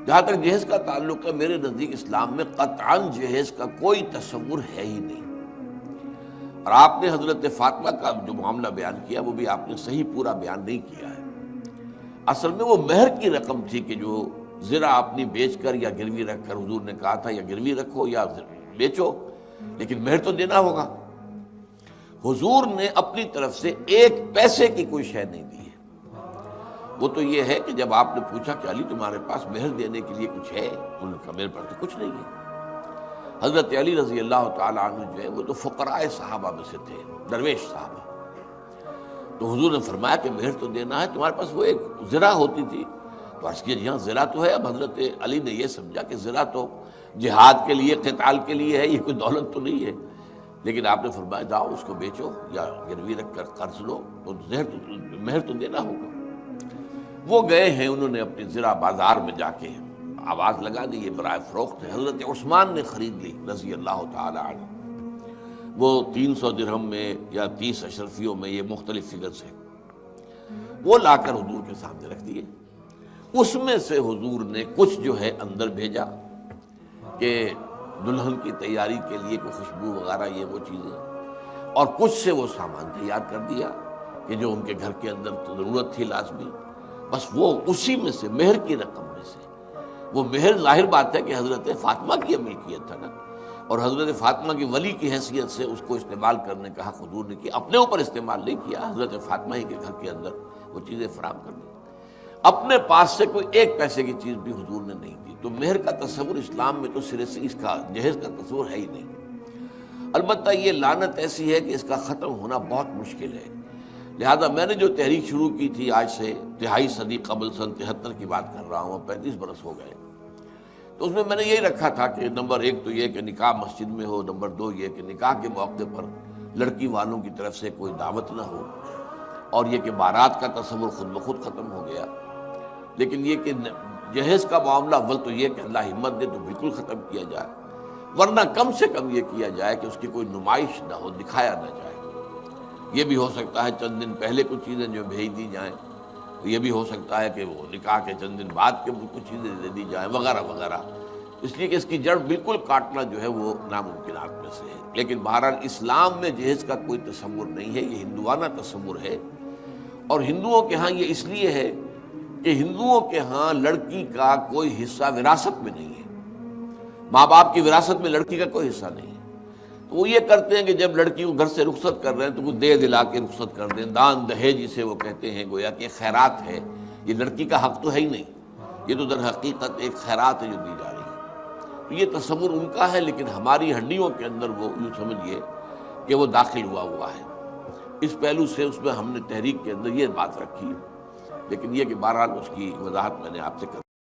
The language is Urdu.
جہاں تک جہیز کا تعلق ہے، میرے نزدیک اسلام میں قطعاً جہیز کا کوئی تصور ہے ہی نہیں۔ اور آپ نے حضرت فاطمہ کا جو معاملہ بیان کیا وہ بھی آپ نے صحیح پورا بیان نہیں کیا ہے۔ اصل میں وہ مہر کی رقم تھی کہ جو زرہ اپنی بیچ کر یا گروی رکھ کر، حضور نے کہا تھا یا گروی رکھو یا بیچو، لیکن مہر تو دینا ہوگا۔ حضور نے اپنی طرف سے ایک پیسے کی کوئی شے نہیں دی ہے۔ وہ تو یہ ہے کہ جب آپ نے پوچھا کہ علی تمہارے پاس مہر دینے کے لیے کچھ ہے، انہوں نے کہا میرے پاس تو کچھ نہیں ہے۔ حضرت علی رضی اللہ تعالیٰ عنہ جو ہے وہ تو فقراء صحابہ میں سے تھے، درویش صحابہ۔ تو حضور نے فرمایا کہ مہر تو دینا ہے، تمہارے پاس وہ ایک زرہ ہوتی تھی۔ تو عرض کیا یہاں زرہ تو ہے۔ اب حضرت علی نے یہ سمجھا کہ زرہ تو جہاد کے لیے، قتال کے لیے ہے، یہ کوئی دولت تو نہیں ہے۔ لیکن آپ نے فرمایا جاؤ اس کو بیچو یا گروی رکھ کر قرض لو، تو مہر تو دینا ہوگا۔ وہ گئے ہیں، انہوں نے اپنی زرہ بازار میں جا کے آواز لگا دی، یہ برائے فروخت ہے۔ حضرت عثمان نے خرید لی رضی اللہ تعالی عنہ، وہ 300 درہم میں یا 30 اشرفیوں میں، یہ مختلف فگرز ہیں۔ وہ لا کر حضور کے سامنے رکھ دیے۔ اس میں سے حضور نے کچھ جو ہے اندر بھیجا کہ دلہن کی تیاری کے لیے کوئی خوشبو وغیرہ یہ وہ چیزیں، اور کچھ سے وہ سامان تیار کر دیا کہ جو ان کے گھر کے اندر ضرورت تھی لازمی۔ بس وہ اسی میں سے، مہر کی رقم میں سے، وہ مہر ظاہر بات ہے کہ حضرت فاطمہ کی ملکیت تھا نا، اور حضرت فاطمہ کی ولی کی حیثیت سے اس کو استعمال کرنے کا حق حضور نے کیا، اپنے اوپر استعمال نہیں کیا۔ حضرت فاطمہ ہی کے گھر کے اندر وہ چیزیں فراہم کر دی، اپنے پاس سے کوئی ایک پیسے کی چیز بھی حضور نے نہیں دی۔ تو مہر کا تصور اسلام میں تو سرے سے اس کا جہیز کا تصور ہے ہی نہیں۔ البتہ یہ لعنت ایسی ہے کہ اس کا ختم ہونا بہت مشکل ہے۔ لہذا میں نے جو تحریک شروع کی تھی، آج سے 2.5 صدی قبل سن 73 کی بات کر رہا ہوں، 35 برس ہو گئے، تو اس میں نے یہی رکھا تھا کہ نمبر 1 تو یہ کہ نکاح مسجد میں ہو، نمبر 2 یہ کہ نکاح کے موقع پر لڑکی والوں کی طرف سے کوئی دعوت نہ ہو، اور یہ کہ بارات کا تصور خود بخود ختم ہو گیا۔ لیکن یہ کہ جہیز کا معاملہ اول تو یہ کہ اللہ ہمت دے تو بالکل ختم کیا جائے، ورنہ کم سے کم یہ کیا جائے کہ اس کی کوئی نمائش نہ ہو، دکھایا نہ جائے۔ یہ بھی ہو سکتا ہے چند دن پہلے کچھ چیزیں جو بھیج دی جائیں، یہ بھی ہو سکتا ہے کہ وہ نکاح کے چند دن بعد کے کچھ چیزیں دے دی جائیں وغیرہ وغیرہ، اس لیے کہ اس کی جڑ بالکل کاٹنا جو ہے وہ ناممکنات میں سے ہے۔ لیکن بہرحال اسلام میں جہیز کا کوئی تصور نہیں ہے، یہ ہندوانہ تصور ہے، اور ہندوؤں کے ہاں یہ اس لیے ہے کہ ہندوؤں کے ہاں لڑکی کا کوئی حصہ وراثت میں نہیں ہے، ماں باپ کی وراثت میں لڑکی کا کوئی حصہ نہیں ہے۔ تو وہ یہ کرتے ہیں کہ جب لڑکی کو گھر سے رخصت کر رہے ہیں تو کچھ دے دلا کے رخصت کر دیں، دان دہیج جسے وہ کہتے ہیں، گویا کہ خیرات ہے۔ یہ لڑکی کا حق تو ہے ہی نہیں، یہ تو در حقیقت ایک خیرات ہے جو دی جا رہی ہے۔ تو یہ تصور ان کا ہے، لیکن ہماری ہڈیوں کے اندر وہ یوں سمجھیے کہ وہ داخل ہوا ہے۔ اس پہلو سے اس میں ہم نے تحریک کے اندر یہ بات رکھی ہے، لیکن یہ کہ بہرحال اس کی وضاحت میں نے آپ سے کر